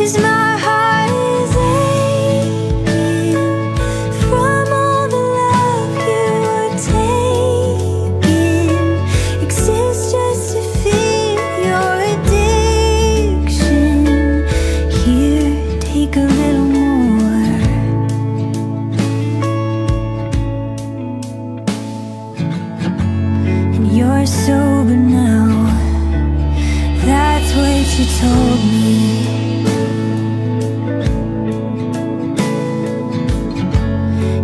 'Cause my heart is aching from all the love you are taking. Exists just to feed your addiction. Here, take a little more. And you're sober now. That's what you told me.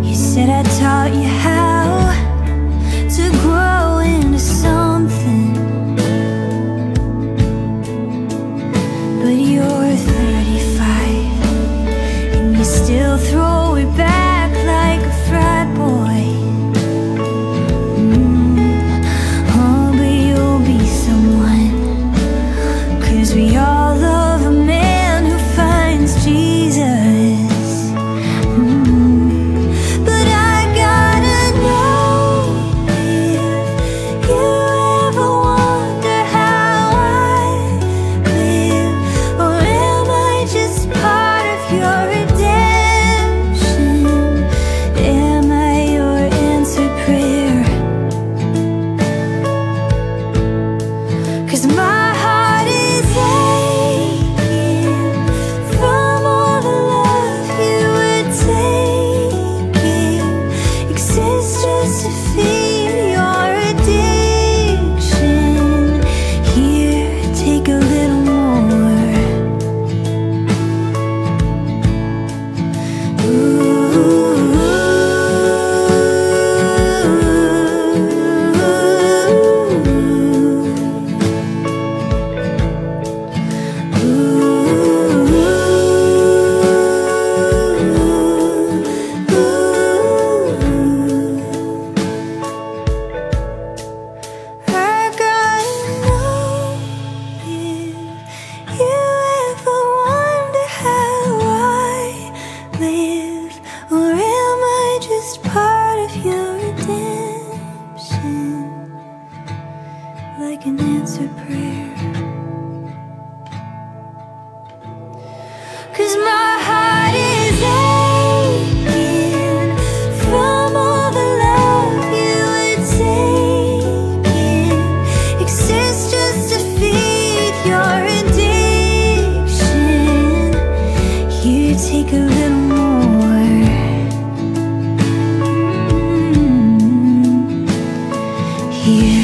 You said I taught you how to grow into something, but you're 35 and you still throw it back like a frat boy. Oh, but you'll be someone. 'Cause we all love a man who finds Jesus. But I gotta know if you ever wonder how I live, or am I just part of your redemption? Am I your answered prayer? 'Cause my heart is aching from all the love you were taking. Exists just to feed your addiction. Here, take a little more. I gotta know if you ever wonder how I live, or am I just part of your redemption? Like an answered prayer. 'Cause my heart is aching from all the love you were taking. Exists just to feed your addiction. Here, take a little more. Here,